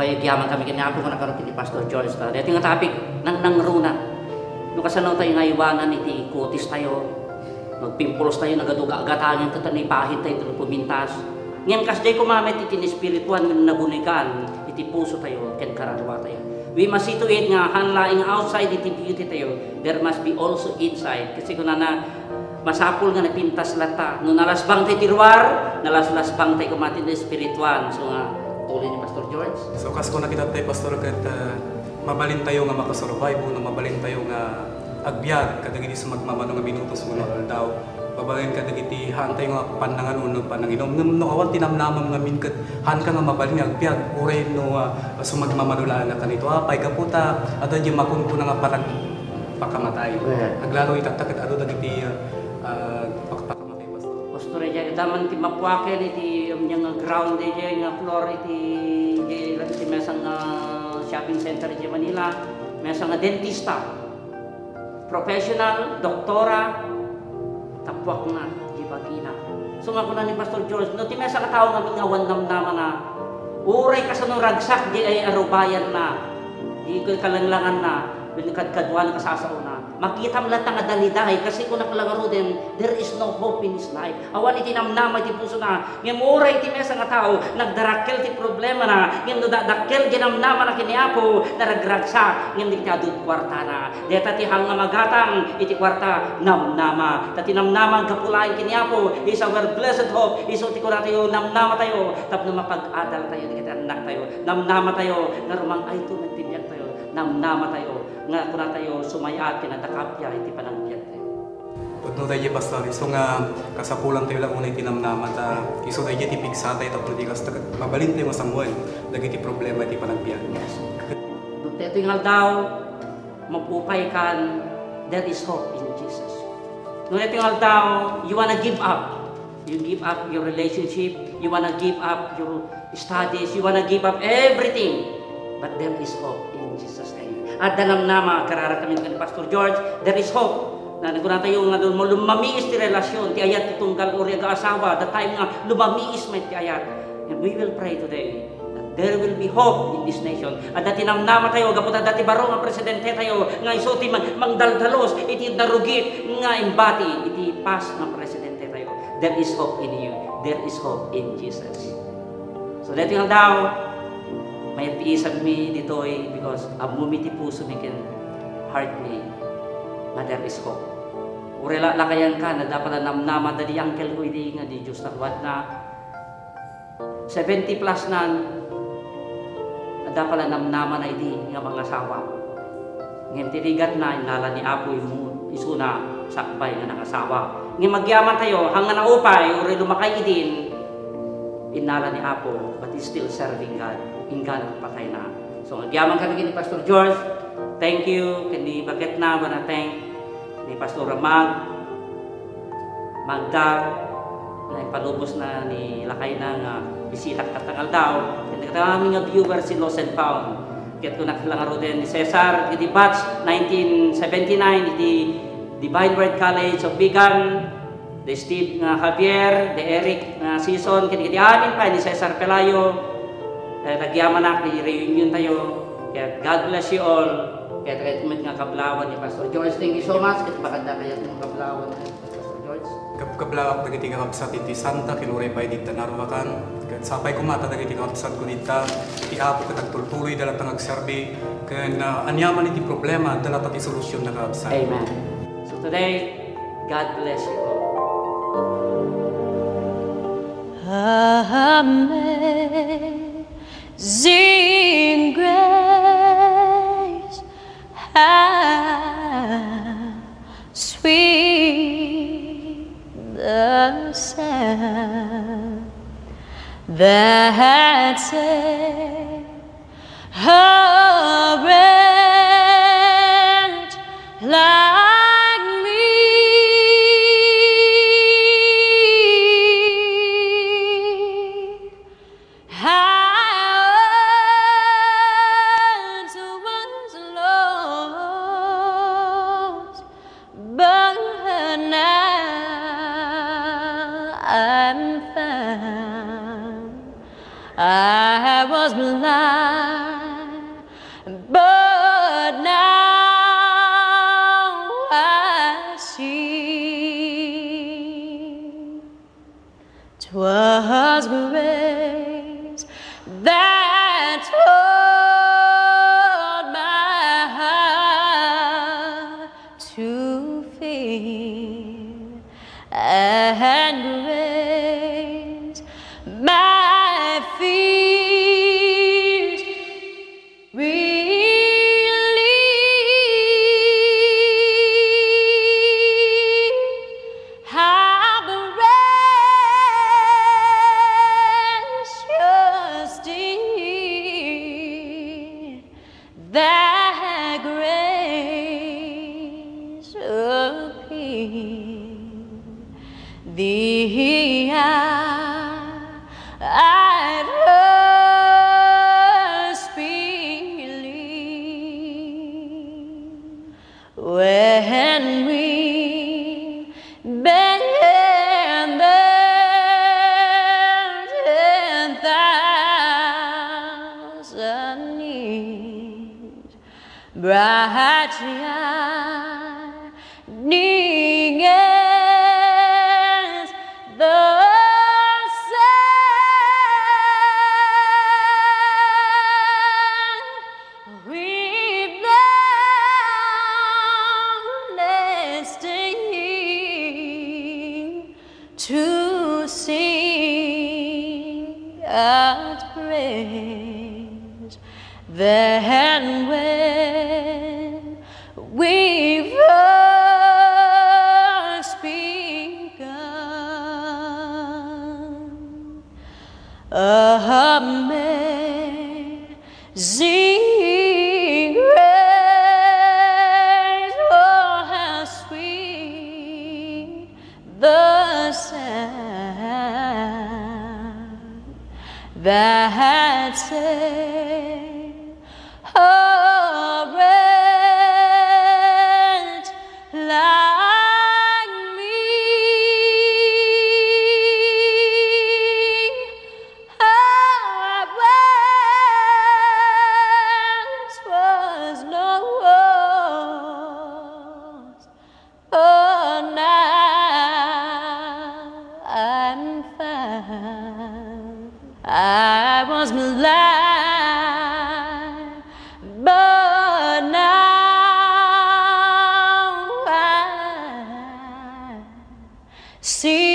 Payagyaman kami kinapo ko nakaroon ni Pastor George. Dito nga topic, nangruna. Nung kasanaw tayo nga iwanan, iti kutis tayo. Magpimpulos tayo, nagaduga-agatangan ito, pahit tayo, ito pumintas. Ngayon kasi kumamit iti ni spirituan, nabunikan, iti puso tayo, ken karadwa tayo. We must see to it nga, hanlaing outside iti beauty tayo, there must be also inside. Kasi kung na masapul nga napintas lata, no nalasbang tayo tiruar, nalasbang tayo kumatin na spirituan. So nga, tuloy ni Pastor George. So kas ko nakita tayo, Pastor, kat mabalin tayo nga makasurvive, no mabalin tayo nga agbyag, kadagiti sa magmamano nga minutos mo daw. Babagan kadagiti hantay nga panangan uno pananginom. No awan tinamnamam nga minkat han ka nga mabalin nga agbyag, uray no sumagmamanulaan na kanito. Pay kaputa, adan yung makunkunan nga parang pakamatay. Naglalo itaktakit ado dagiti pakamatay, Pastor. Pastor, dyan, daman ti mapuakel, iti nga ground, dyan nga floor, iti mesang shopping center di Manila, mesang dentista, professional, doktora, tapwak na, di bagina. So nga kuna ni Pastor George, no, ti mesang katao nga mingawan namnaman na, uray ka sa nung ragsak, di ay arubayan na, di kalanglangan na, binikadkadwan ka sasauna. Makita mo lang nga dalidahay kasi kung nakalangaro din, there is no hope in his life. Awan iti namnama iti puso na, ngayon muray iti mesa nga tao, nagdarakkel ti problema na, ngayon dakkel ginamnama na kiniapo, naragragsak, ngayon iti adud kwarta na. Deta ti hanga magatang, iti kwarta, namnama. Tati namnama kapulain kiniapo, is our blessed hope, iso ti kuna tayo, namnama tayo, tapno mapag-adal tayo, di kita anak tayo, namnama tayo, nga rumang ay ito, nagtibiyag tayo, namnama tayo, nga kuna tayo sumayat kinadakapya iti panagbiag tayo. Pagno tayo, Pastor, iso nga kasapulan tayo lang unay tinamnaman ta iso tayo ti pigsa tayo tapos di kas mabalin tayo masamuan dagiti problema iti panagbiag. Yes. Dito yung daw mapupay kan, there is hope in Jesus. Nung ito yung daw, you wanna give up. You give up your relationship, you wanna give up your studies, you wanna give up everything. But there is hope in Jesus' name. At danamnama, kararatamin ka ni Pastor George, there is hope. Na naguna tayo nga doon mo lumamiis ti relasyon, ti ayat ti tunggal o riyaga asawa, the time nga lumamiis may ti ayat. And we will pray today that there will be hope in this nation. At dati namnama tayo, gaputa dati baro nga presidente tayo, nga iso ti mangdaldalos, iti narugit, nga imbati, iti pas nga presidente tayo. There is hope in you. There is hope in Jesus. So dati nga daw, may piisag mi dito because amumiti puso mi can heart mi na there is hope. Urela lakayan ka na dapat na namnama dali angkel ko hindi nga di Diyos nakwad na 70 plus na dapat na namnama na hindi nga mga asawa. Ngayon tirigat na inala ni Apo mo isuna sakbay nga nakasawa. Ngayon magyaman tayo hanggang na upay uri lumakay din inala ni Apo but he's still serving God. Hingga patay na. So, nagyaman kami ni Pastor George. Thank you. Kandi bakit na ba na thank ni Pastor Magda na ipalubos na ni Lakay na nga bisita katangal daw. Kandi kami nga viewer si Lost and Found. Kaya ko nakalangaro din ni Cesar, di batch 1979, di Divine Word College of Bigan, the Steve Javier, the Eric Season, kandi amin pa ni Cesar Pelayo. Nagyaman na, reunion tayo. Kaya God bless you all. Kaya treatment nga kablawan ni Pastor George. Thank you so much. Kasi bakanda kaya ng kablawan ni Pastor George. Kablawak dagiti nga kapsat iti Santa kinuray pa dita narwakan. Kaya sapay kumata dagiti nga kapsat ko dita. Iti apo ka tagtultuloy dalat ang agserbi. Kaya anyaman iti problema dalat iti solusyon na kapsat. Amen. So today, God bless you all. Amen. Sing grace, how sweet the sound that saved a wretch like me. I was blind. when we bend the 10,000 knees, bright shining as the sun. We've known listening to sing God's praise. Then when we first begun, amazing grace, oh how sweet the sound that saved a wretch like me. I once was lost, but now I'm found. I was blind, but now I see.